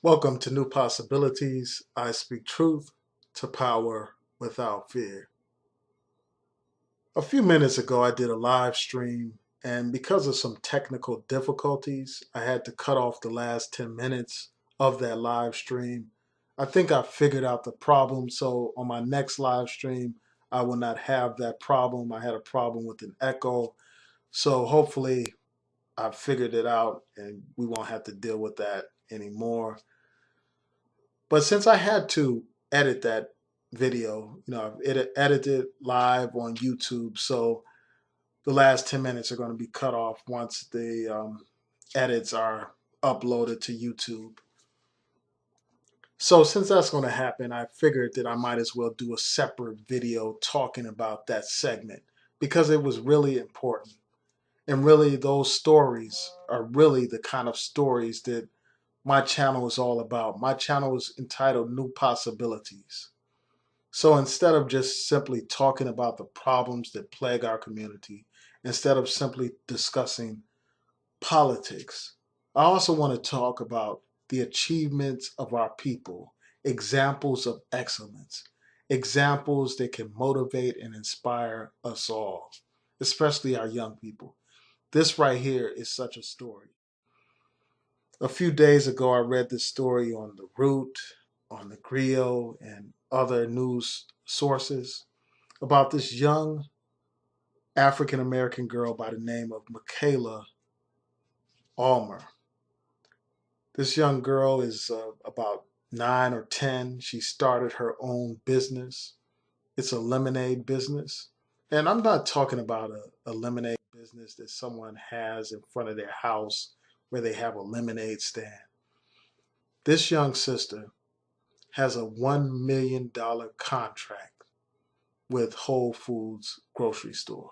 Welcome to New Possibilities. I speak truth to power without fear. A few minutes ago, I did a live stream, and because of some technical difficulties, I had to cut off the last 10 minutes of that live stream. I think I figured out the problem, so on my next live stream, I will not have that problem. I had a problem with an echo, so hopefully, I figured it out and we won't have to deal with that anymore. But since I had to edit that video, I've edited live on YouTube, so the last 10 minutes are going to be cut off once the edits are uploaded to YouTube. So since that's going to happen, I figured that I might as well do a separate video talking about that segment because it was really important. And really, those stories are really the kind of stories that my channel is all about. My channel is entitled New Possibilities. So instead of just simply talking about the problems that plague our community, instead of simply discussing politics, I also want to talk about the achievements of our people, examples of excellence, examples that can motivate and inspire us all, especially our young people. This right here is such a story. A few days ago, I read this story on The Root, on the Griot, and other news sources about this young African American girl by the name of Michaela Almer. This young girl is about 9 or 10. She started her own business. It's a lemonade business. And I'm not talking about a lemonade business that someone has in front of their house where they have a lemonade stand. This young sister has a $1 million contract with Whole Foods grocery store.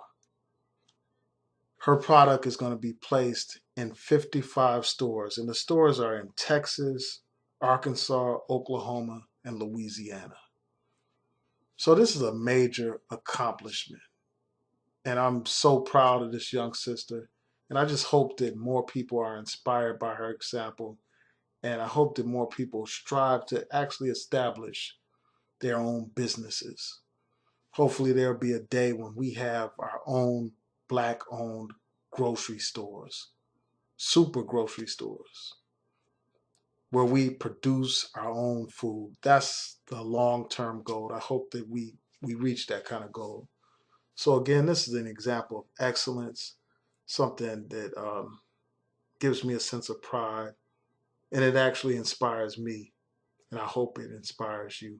Her product is going to be placed in 55 stores, and the stores are in Texas, Arkansas, Oklahoma, and Louisiana. So this is a major accomplishment, and I'm so proud of this young sister, and I just hope that more people are inspired by her example, and I hope that more people strive to actually establish their own businesses. Hopefully there'll be a day when we have our own black-owned grocery stores, super grocery stores, where we produce our own food. That's the long-term goal. I hope that we reach that kind of goal. So again, this is an example of excellence, something that gives me a sense of pride, and it actually inspires me, and I hope it inspires you.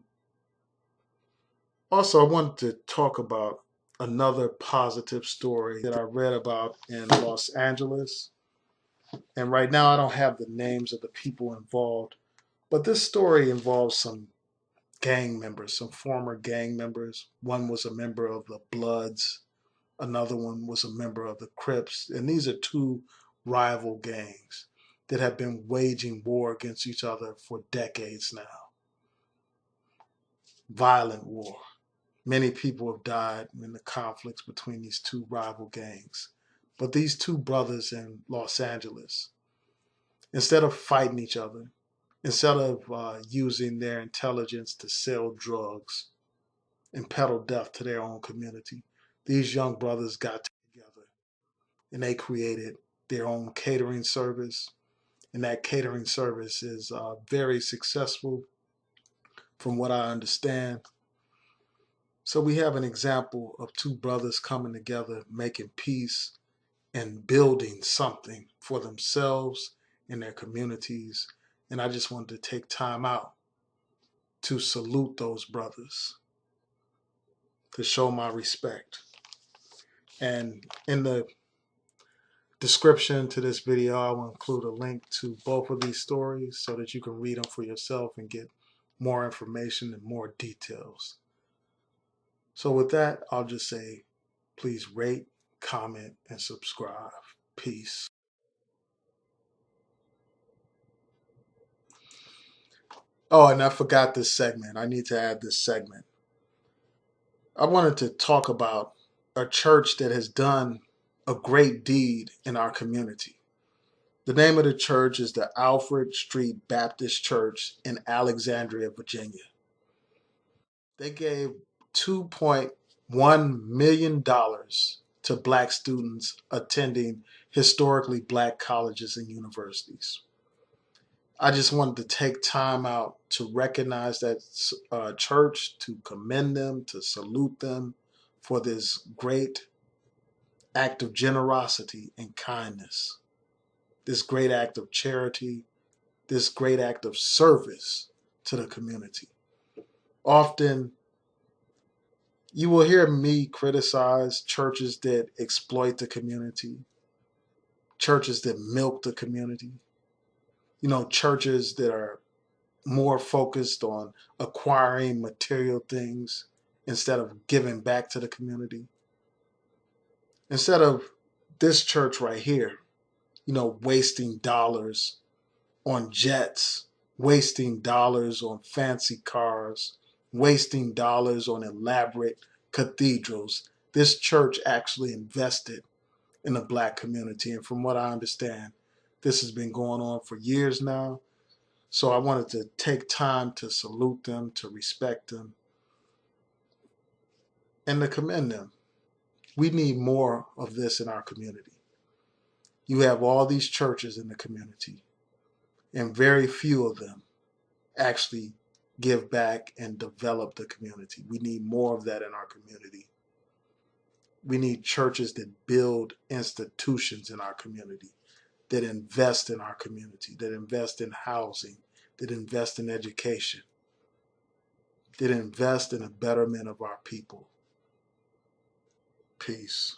Also, I wanted to talk about another positive story that I read about in Los Angeles. And right now, I don't have the names of the people involved, but this story involves some gang members, some former gang members. One was a member of the Bloods, another one was a member of the Crips. And these are two rival gangs that have been waging war against each other for decades now. Violent war. Many people have died in the conflicts between these two rival gangs. But these two brothers in Los Angeles, instead of fighting each other, instead of using their intelligence to sell drugs and peddle death to their own community, these young brothers got together and they created their own catering service. And that catering service is very successful from what I understand. So we have an example of two brothers coming together, making peace and building something for themselves and their communities. And I just wanted to take time out to salute those brothers, to show my respect. And in the description to this video, I will include a link to both of these stories so that you can read them for yourself and get more information and more details. So with that, I'll just say, please rate, comment, and subscribe. Peace. Oh, and I forgot this segment. I need to add this segment. I wanted to talk about a church that has done a great deed in our community. The name of the church is the Alfred Street Baptist Church in Alexandria, Virginia. They gave $2.1 million to black students attending historically black colleges and universities. I just wanted to take time out to recognize that church, to commend them, to salute them for this great act of generosity and kindness, this great act of charity, this great act of service to the community. Often you will hear me criticize churches that exploit the community, churches that milk the community, churches that are more focused on acquiring material things instead of giving back to the community. Instead of this church right here, wasting dollars on jets, wasting dollars on fancy cars, wasting dollars on elaborate cathedrals. This church actually invested in the black community. And from what I understand, this has been going on for years now. So I wanted to take time to salute them, to respect them, and to commend them. We need more of this in our community. You have all these churches in the community, and very few of them actually give back and develop the community. We need more of that in our community. We need churches that build institutions in our community, that invest in our community, that invest in housing, that invest in education, that invest in the betterment of our people. Peace.